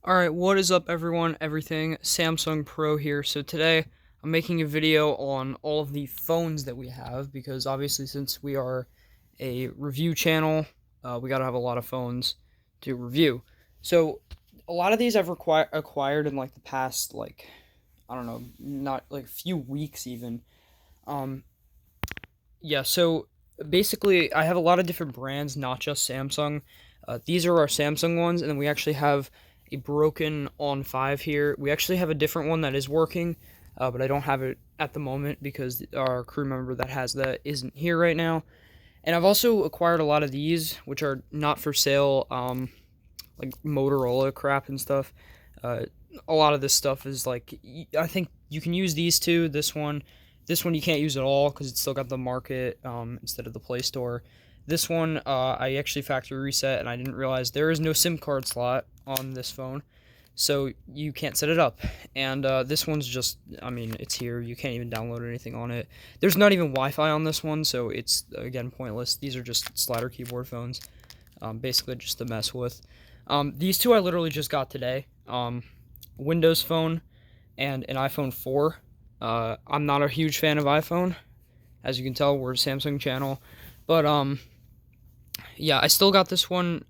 Alright, what is up everyone, everything, Samsung Pro here. So today, I'm making a video on all of the phones that we have, because obviously since we are a review channel, we gotta have a lot of phones to review. So, a lot of these I've acquired in like the past, like, I don't know, not like few weeks even. Um, yeah, so basically I have a lot of different brands, not just Samsung. These are our Samsung ones, and then we actually have a broken On 5 here. We actually have a different one that is working, but I don't have it at the moment because our crew member that has that isn't here right now. And I've also acquired a lot of these, which are not for sale, like Motorola crap and stuff. Uh, a lot of this stuff is like, I think you can use these two. This one you can't use at all because it's still got the market instead of the Play Store. This one I actually factory reset and I didn't realize there is no SIM card slot on this phone, so you can't set it up. And this one's just, I mean, it's here. You can't even download anything on it. There's not even Wi-Fi on this one, so it's again pointless. These are just slider keyboard phones, basically just to mess with. These two I literally just got today. Windows Phone and an iPhone 4. I'm not a huge fan of iPhone, as you can tell. We're a Samsung channel, but yeah, I still got this one.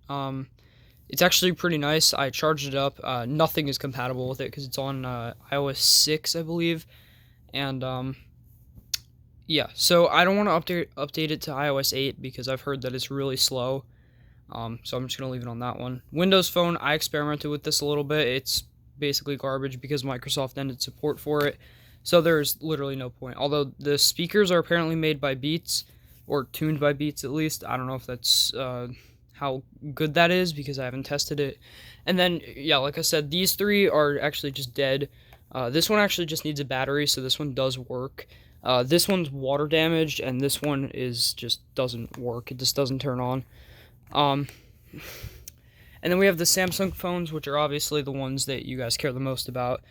It's actually pretty nice. I charged it up. Nothing is compatible with it because it's on iOS 6, I believe, and yeah. So I don't want to update it to iOS 8 because I've heard that it's really slow. So I'm just gonna leave it on that one. Windows Phone, I experimented with this a little bit. It's basically garbage because Microsoft ended support for it. So there's literally no point. Although the speakers are apparently made by Beats, or tuned by Beats at least. I don't know if that's how good that is because I haven't tested it. And then, yeah, like I said, these three are actually just dead. This one actually just needs a battery, so this one does work. This one's water damaged, and this one is just doesn't work. It just doesn't turn on. Um, and then we have the Samsung phones, which are obviously the ones that you guys care the most about.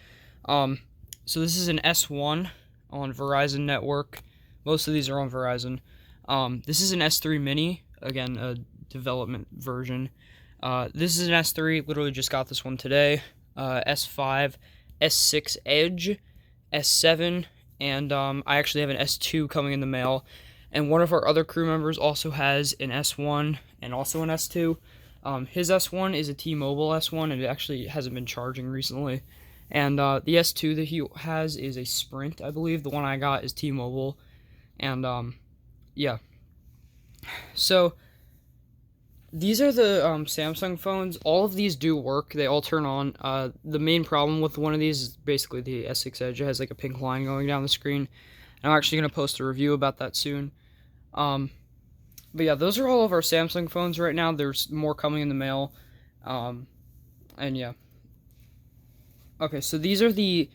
Um, so this is an S1 on Verizon network. Most of these are on Verizon. This is an S3 Mini, again, a development version. This is an S3, literally just got this one today. S5, S6 Edge, S7, and I actually have an S2 coming in the mail. And one of our other crew members also has an S1 and also an S2. His S1 is a T-Mobile S1, and it actually hasn't been charging recently. And the S2 that he has is a Sprint, I believe. The one I got is T-Mobile. And yeah. So these are the Samsung phones. All of these do work. They all turn on. The main problem with one of these is basically the S6 Edge. It has like a pink line going down the screen. And I'm actually going to post a review about that soon. But yeah, those are all of our Samsung phones right now. There's more coming in the mail. And yeah. Okay, so these are the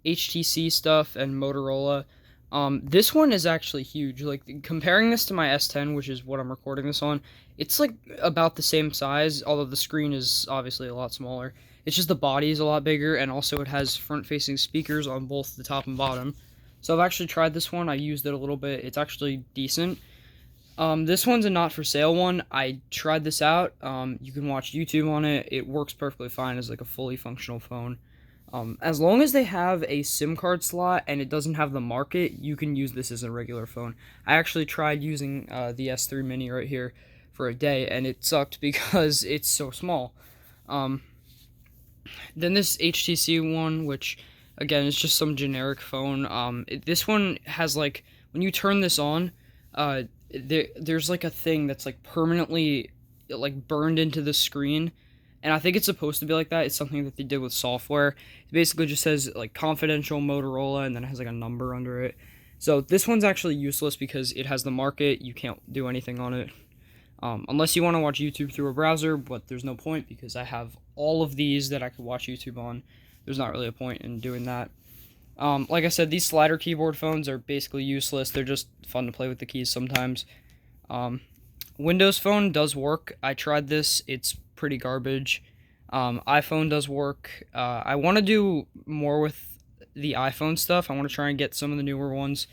HTC stuff and Motorola. This one is actually huge. Like, comparing this to my S10, which is what I'm recording this on, it's like about the same size, although the screen is obviously a lot smaller. It's just the body is a lot bigger, and also it has front-facing speakers on both the top and bottom. So I've actually tried this one. I used it a little bit. It's actually decent. This one's a not for sale one. I tried this out. You can watch YouTube on it. It works perfectly fine as like a fully functional phone. As long as they have a SIM card slot and it doesn't have the market, you can use this as a regular phone. I actually tried using the S3 Mini right here for a day, and it sucked because it's so small. Then this HTC one, which again is just some generic phone. This one has like, when you turn this on, there's like a thing that's like permanently like burned into the screen, and I think it's supposed to be like that. It's something that they did with software. It basically just says like confidential Motorola, and then it has like a number under it. So this one's actually useless because it has the market. You can't do anything on it. Unless you want to watch YouTube through a browser, but there's no point because I have all of these that I could watch YouTube on. There's not really a point in doing that. Like I said, these slider keyboard phones are basically useless. They're just fun to play with the keys sometimes. Windows Phone does work. I tried this. It's pretty garbage. iPhone does work. I want to do more with the iPhone stuff. I want to try and get some of the newer ones.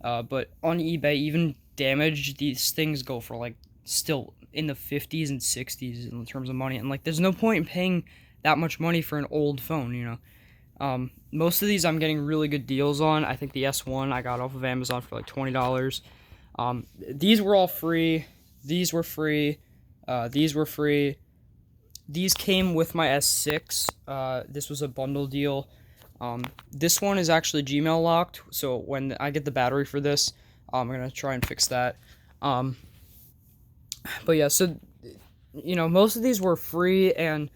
But on eBay, even damaged, these things go for like still in the 50s and 60s in terms of money. And like, there's no point in paying that much money for an old phone, Most of these I'm getting really good deals on. I think the S1 I got off of Amazon for like $20. These were all free. These were free. These were free. These came with my S6. This was a bundle deal. This one is actually Gmail locked, so when I get the battery for this, I'm gonna try and fix that. But yeah, so most of these were free, and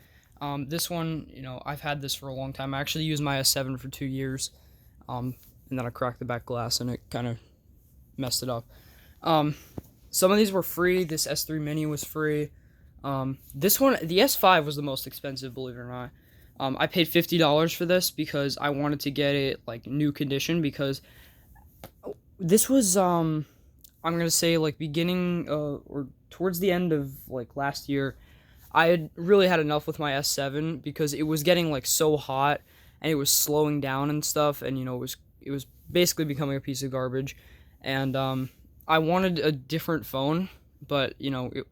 this one, I've had this for a long time. I actually used my S7 for 2 years, and then I cracked the back glass, and it kind of messed it up. Some of these were free. This S3 Mini was free. This one, the S5 was the most expensive, believe it or not. I paid $50 for this because I wanted to get it like new condition, because this was I'm gonna say like beginning or towards the end of like last year. I had really had enough with my S7 because it was getting like so hot and it was slowing down and stuff, and it was basically becoming a piece of garbage, and I wanted a different phone, but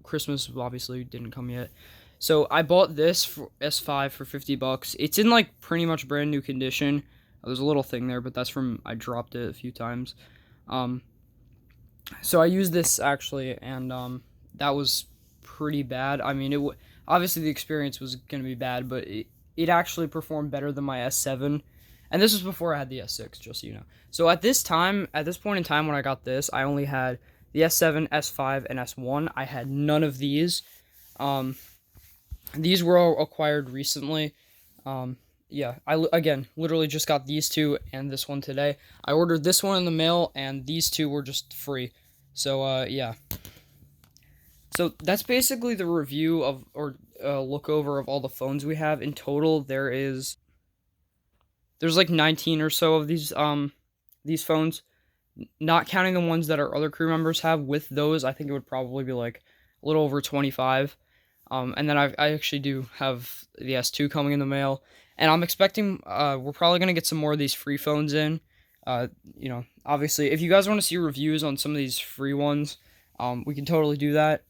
Christmas obviously didn't come yet. So I bought this for S5 for $50. It's in like pretty much brand new condition. There's a little thing there, but that's from I dropped it a few times. So I used this actually, and that was pretty bad. I mean, obviously the experience was gonna be bad, but it actually performed better than my S7. And this was before I had the S6, just so you know. So at this point in time when I got this, I only had the S7, S5, and S1. I had none of these. These were all acquired recently. Yeah, again literally just got these two and this one today. I ordered this one in the mail, and these two were just free. So yeah. So that's basically the review of, or look over of all the phones we have. In total, there's like 19 or so of these phones, not counting the ones that our other crew members have. With those, I think it would probably be like a little over 25. And then I actually do have the S2 coming in the mail, and I'm expecting we're probably gonna get some more of these free phones in. Obviously, if you guys want to see reviews on some of these free ones, we can totally do that.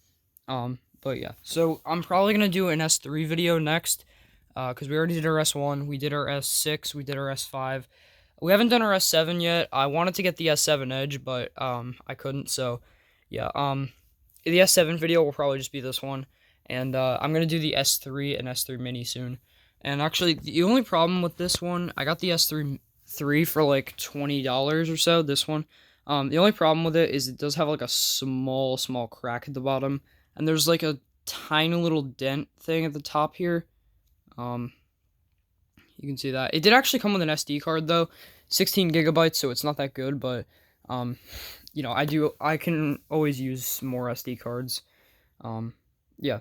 But yeah, so I'm probably gonna do an S3 video next, because we already did our S1, we did our S6, we did our S5. We haven't done our S7 yet. I wanted to get the S7 Edge, but I couldn't. So yeah, the S7 video will probably just be this one. And I'm going to do the S3 and S3 Mini soon. And actually, the only problem with this one, I got the S3 for like $20 or so, this one. The only problem with it is it does have like a small crack at the bottom. And there's like a tiny little dent thing at the top here. You can see that. It did actually come with an SD card though, 16 gigabytes, so it's not that good. But, I can always use more SD cards. Yeah.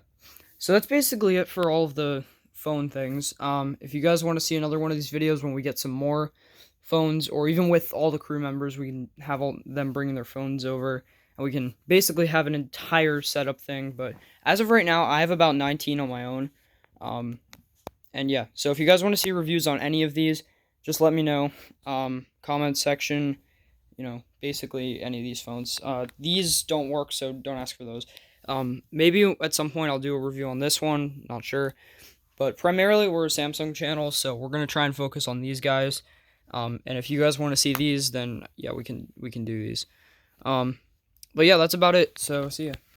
So that's basically it for all of the phone things. If you guys want to see another one of these videos when we get some more phones, or even with all the crew members, we can have all them bringing their phones over, and we can basically have an entire setup thing. But as of right now, I have about 19 on my own. And yeah, so if you guys want to see reviews on any of these, just let me know. Comment section, basically any of these phones. These don't work, so don't ask for those. Maybe at some point I'll do a review on this one, not sure, but primarily we're a Samsung channel, so we're going to try and focus on these guys. And if you guys want to see these, then yeah, we can do these. But yeah, that's about it, so see ya.